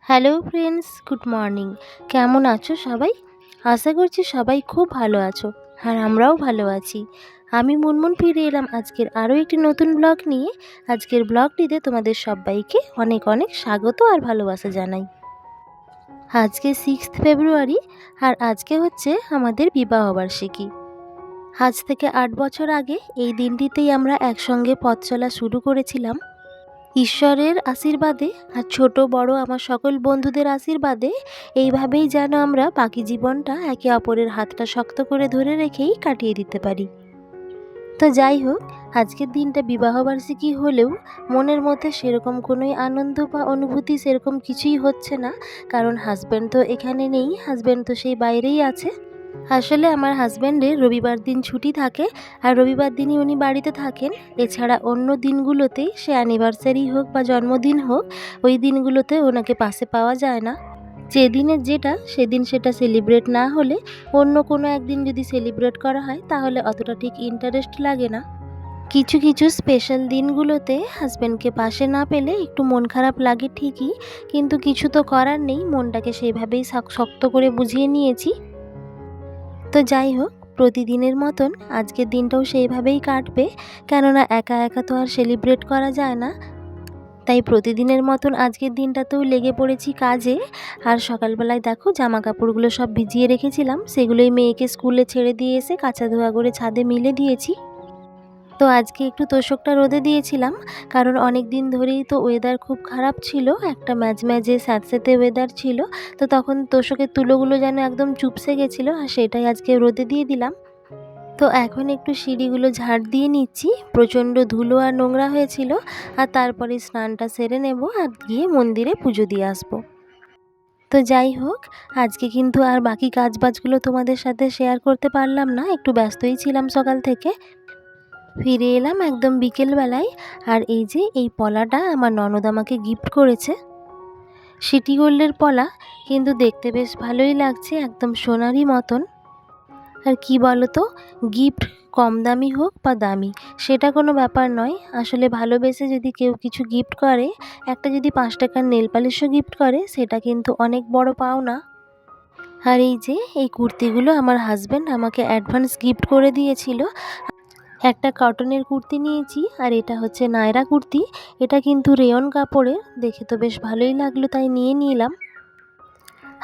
Hello friends, good morning. কেমন আছো সবাই? আশা করছি সবাই খুব ভালো আছো, আর আমরাও ভালো আছি। আমি মুনমুন ফিরে এলাম আজকের আরও একটি নতুন ব্লগ নিয়ে। আজকের ব্লগটিতে তোমাদের সবাইকে অনেক অনেক স্বাগত আর ভালোবাসা জানাই। আজকে 6 ফেব্রুয়ারি, আর আজকে হচ্ছে আমাদের বিবাহবার্ষিকী। আজ থেকে 8 বছর আগে এই দিনটিতেই আমরা একসঙ্গে পথ চলা শুরু করেছিলাম। ঈশ্বরের আশীর্বাদে আর ছোট বড় আমার সকল বন্ধুদের আশীর্বাদে এইভাবেই যেন আমরা বাকি জীবনটা একে অপরের হাতটা শক্ত করে ধরে রেখেই কাটিয়ে দিতে পারি। তো যাই হোক, আজকের দিনটা বিবাহবার্ষিকী হলেও মনের মধ্যে সেরকম কোনোই আনন্দ বা অনুভূতি সেরকম কিছুই হচ্ছে না, কারণ হাজব্যান্ড তো এখানে নেই, হাজব্যান্ড তো সেই বাইরেই আছে। আসলে আমার হাজব্যান্ডের রবিবার দিন ছুটি থাকে, আর রবিবার দিনই উনি বাড়িতে থাকেন। এছাড়া অন্য দিনগুলোতেই, সে অ্যানিভার্সারি হোক বা জন্মদিন হোক, ওই দিনগুলোতে ওনাকে পাশে পাওয়া যায় না। যেদিনের যেটা সেদিন সেটা সেলিব্রেট না হলে অন্য কোনো একদিন যদি সেলিব্রেট করা হয় তাহলে অতটা ঠিক ইন্টারেস্ট লাগে না। কিছু কিছু স্পেশাল দিনগুলোতে হাজব্যান্ডকে পাশে না পেলে একটু মন খারাপ লাগে ঠিকই, কিন্তু কিছু তো করার নেই, মনটাকে সেইভাবেই শক্ত করে বুঝিয়ে নিয়েছি। তো যাই হোক, প্রতিদিনের মতন আজকের দিনটাও সেইভাবেই কাটবে, কেননা একা একা তো আর সেলিব্রেট করা যায় না। তাই প্রতিদিনের মতন আজকের দিনটাতেও লেগে পড়েছি কাজে। আর সকালবেলায় দেখো জামা কাপড়গুলো সব ভিজিয়ে রেখেছিলাম, সেগুলোই মেয়েকে স্কুলে ছেড়ে দিয়ে এসে কাঁচা ধোয়া করে ছাদে মিলে দিয়েছি। তো আজকে একটু তোশকটা রোদে দিয়েছিলাম, কারণ অনেক দিন ধরেই তো ওয়েদার খুব খারাপ ছিল, একটা ম্যাজম্যাজে স্যাঁতসেঁতে ওয়েদার ছিল। তো তখন তোশকের তুলোগুলো যেন একদম চুপসে গেছিলো, আর সেটাই আজকে রোদে দিয়ে দিলাম। তো এখন একটু সিঁড়িগুলো ঝাড় দিয়ে নিচ্ছি, প্রচণ্ড ধুলো আর নোংরা হয়েছিল। আর তারপরে স্নানটা সেরে নেব আর গিয়ে মন্দিরে পুজো দিয়ে আসবো। তো যাই হোক, আজকে কিন্তু আর বাকি কাজবাজগুলো তোমাদের সাথে শেয়ার করতে পারলাম না, একটু ব্যস্তই ছিলাম সকাল থেকে। ফিরে এলাম একদম বিকেলবেলায়। আর এই যে এই পলাটা আমার ননদ আমাকে গিফট করেছে, সিটি গোল্ডের পলা, কিন্তু দেখতে বেশ ভালোই লাগছে, একদম সোনারই মতন। আর কি বলো তো, গিফট কম দামি হোক বা দামি, সেটা কোনো ব্যাপার নয়। আসলে ভালোবেসে যদি কেউ কিছু গিফট করে, একটা যদি 5 টাকার নেল পালিশও গিফট করে, সেটা কিন্তু অনেক বড় পাওনা। আর এই যে এই কুর্তিগুলো আমার হাজব্যান্ড আমাকে অ্যাডভান্স গিফট করে দিয়েছিল। একটা কটনের কুর্তি নিয়েছি, আর এটা হচ্ছে নায়রা কুর্তি। এটা কিন্তু রেয়ন কাপড়ের, দেখে তো বেশ ভালোই লাগলো, তাই নিয়ে নিলাম।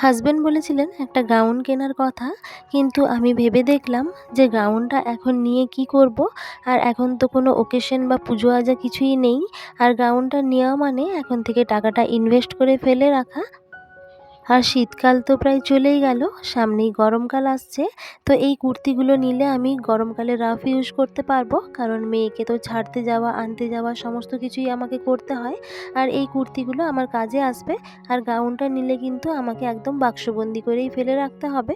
হাজব্যান্ড বলেছিলেন একটা গাউন কেনার কথা, কিন্তু আমি ভেবে দেখলাম যে গাউনটা এখন নিয়ে কি করব, আর এখন তো কোনো ওকেশন বা পুজো আজা কিছুই নেই। আর গাউনটা নেওয়া মানে এখন থেকে টাকাটা ইনভেস্ট করে ফেলে রাখা। আর শীতকাল তো প্রায় চলেই গেল, সামনেই গরমকাল আসছে। তো এই কুর্তিগুলো নিলে আমি গরমকালে রাফ ইউজ করতে পারবো, কারণ মেয়েকে তো ছাড়তে যাওয়া আনতে যাওয়া সমস্ত কিছুই আমাকে করতে হয়। আর এই কুর্তিগুলো আমার কাজে আসবে। আর গাউনটা নিলে কিন্তু আমাকে একদম বাক্সবন্দি করেই ফেলে রাখতে হবে।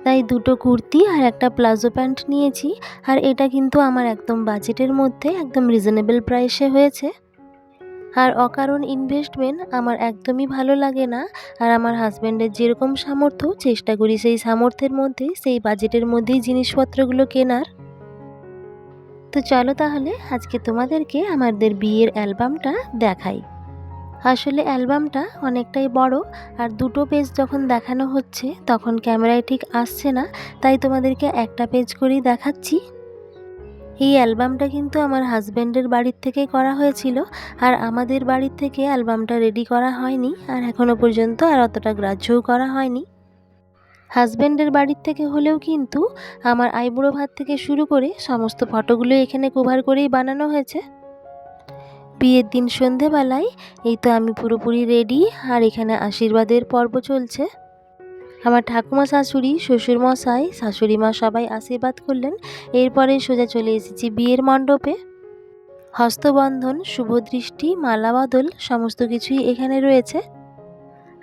তাই দুটো কুর্তি আর একটা প্লাজো প্যান্ট নিয়েছি। আর এটা কিন্তু আমার একদম বাজেটের মধ্যে, একদম রিজনেবল প্রাইসে হয়েছে। আর অকারণ ইনভেস্টমেন্ট আমার একদমই ভালো লাগে না। আর আমার হাজব্যান্ডের যেরকম সামর্থ্য, চেষ্টা করি সেই সামর্থ্যের মধ্যে, সেই বাজেটের মধ্যেই জিনিসপত্রগুলো কেনার। তো চলো তাহলে আজকে তোমাদেরকে আমাদের বিয়ের অ্যালবামটা দেখাই। আসলে অ্যালবামটা অনেকটাই বড়, আর দুটো পেজ যখন দেখানো হচ্ছে তখন ক্যামেরায় ঠিক আসছে না, তাই তোমাদেরকে একটা পেজ করেই দেখাচ্ছি। এই অ্যালবামটা কিন্তু আমার হাজব্যান্ডের বাড়ির থেকে করা হয়েছিল, আর আমাদের বাড়ির থেকে অ্যালবামটা রেডি করা হয়নি, আর এখনও পর্যন্ত আর অতটা গ্রাহ্যও করা হয়নি। হাজব্যান্ডের বাড়ির থেকে হলেও কিন্তু আমার আইবুড়ো ভাত থেকে শুরু করে সমস্ত ফটোগুলো এখানে কভার করেই বানানো হয়েছে। বিয়ের দিন সন্ধেবেলায় এই তো আমি পুরোপুরি রেডি, আর এখানে আশীর্বাদের পর্ব চলছে। আমার ঠাকুমা শাশুড়ি, শ্বশুরমশাই, শাশুড়ি মা সবাই আশীর্বাদ করলেন। এরপরে সোজা চলে এসেছি বিয়ের মণ্ডপে। হস্তবন্ধন, শুভদৃষ্টি, মালা বদল সমস্ত কিছুই এখানে রয়েছে।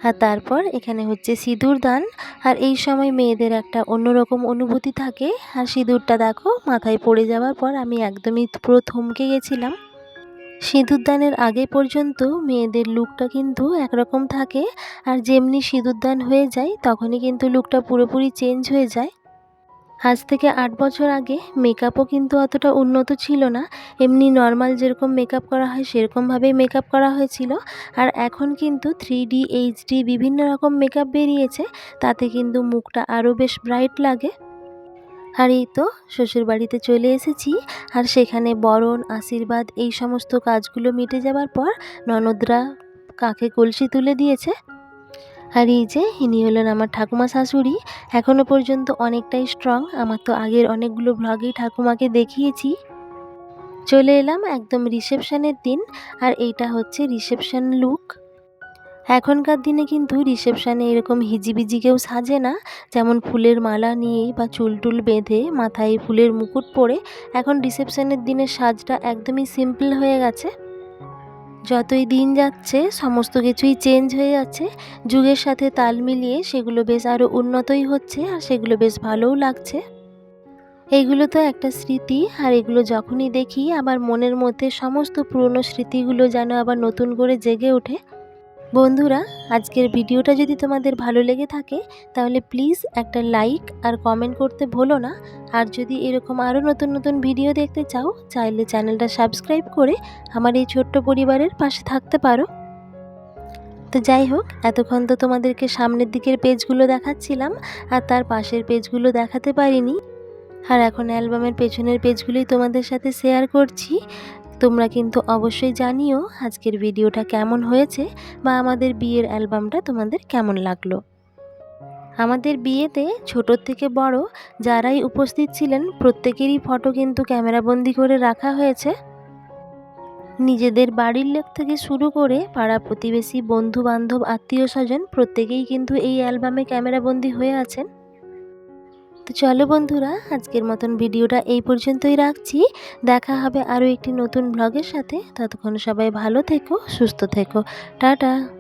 আর তারপর এখানে হচ্ছে সিঁদুর দান। আর এই সময় মেয়েদের একটা অন্যরকম অনুভূতি থাকে। আর সিঁদুরটা দেখো মাথায় পড়ে যাওয়ার পর আমি একদমই পুরো থমকে গেছিলাম। সিঁদুর দানের আগে পর্যন্ত মেয়েদের লুকটা কিন্তু একরকম থাকে, আর যেমনি সিঁদুর দান হয়ে যায় তখনই কিন্তু লুকটা পুরোপুরি চেঞ্জ হয়ে যায়। আজ থেকে ৮ বছর আগে মেকআপও কিন্তু অতটা উন্নত ছিল না। এমনি নর্মাল যেরকম মেকআপ করা হয় সেরকমভাবেই মেকআপ করা হয়েছিল। আর এখন কিন্তু 3D HD বিভিন্ন রকম মেকআপ বেরিয়েছে, তাতে কিন্তু মুখটা আরও বেশ ব্রাইট লাগে। আর এই তো শ্বশুরবাড়িতে চলে এসেছি। আর সেখানে বরণ, আশীর্বাদ এই সমস্ত কাজগুলো মিটে যাবার পর ননদরা কাকে কলসি তুলে দিয়েছে। আর এই যে ইনি হলেন আমার ঠাকুমা শাশুড়ি। এখনও পর্যন্ত অনেকটাই স্ট্রং। আমার তো আগের অনেকগুলো ভ্লগেই ঠাকুমাকে দেখিয়েছি। চলে এলাম একদম রিসেপশনের দিন, আর এইটা হচ্ছে রিসেপশন লুক। এখনকার দিনে কিন্তু রিসেপশনে এরকম হিজিবিজি কেউ সাজে না, যেমন ফুলের মালা নিয়ে বা চুল টুল বেঁধে মাথায় ফুলের মুকুট পরে। এখন রিসেপশনের দিনের সাজটা একদমই সিম্পল হয়ে গেছে। যতই দিন যাচ্ছে সমস্ত কিছুই চেঞ্জ হয়ে যাচ্ছে, যুগের সাথে তাল মিলিয়ে সেগুলো বেশ আরও উন্নতই হচ্ছে, আর সেগুলো বেশ ভালোও লাগছে। এইগুলো তো একটা স্মৃতি, আর এগুলো যখনই দেখি আমার মনের মধ্যে সমস্ত পুরনো স্মৃতিগুলো যেন আবার নতুন করে জেগে ওঠে। বন্ধুরা, আজকের ভিডিওটা যদি তোমাদের ভালো লেগে থাকে তাহলে প্লিজ একটা লাইক আর কমেন্ট করতে ভুলো না। আর যদি এরকম আরও নতুন নতুন ভিডিও দেখতে চাও, চাইলে চ্যানেলটা সাবস্ক্রাইব করে আমার এই ছোট্ট পরিবারের পাশে থাকতে পারো। তো যাই হোক, এতক্ষণ তো তোমাদেরকে সামনের দিকের পেজগুলো দেখাচ্ছিলাম, আর তার পাশের পেজগুলো দেখাতে পারিনি। আর এখন অ্যালবামের পেছনের পেজগুলোই তোমাদের সাথে শেয়ার করছি। তোমরা কিন্তু অবশ্যই জানিও আজকের ভিডিওটা কেমন হয়েছে, বা আমাদের বিয়ের অ্যালবামটা তোমাদের কেমন লাগলো। আমাদের বিয়েতে ছোটোর থেকে বড় যারাই উপস্থিত ছিলেন প্রত্যেকেরই ফটো কিন্তু ক্যামেরাবন্দি করে রাখা হয়েছে। নিজেদের বাড়ির লোক থেকে শুরু করে পাড়া প্রতিবেশী, বন্ধু বান্ধব, আত্মীয় স্বজন প্রত্যেকেই কিন্তু এই অ্যালবামে ক্যামেরাবন্দি হয়ে আছেন। তো চলো বন্ধুরা, আজকের মতন ভিডিওটা এই পর্যন্তই রাখছি। দেখা হবে আরও একটি নতুন ব্লগের সাথে। ততক্ষণ সবাই ভালো থেকো, সুস্থ থেকো। টাটা।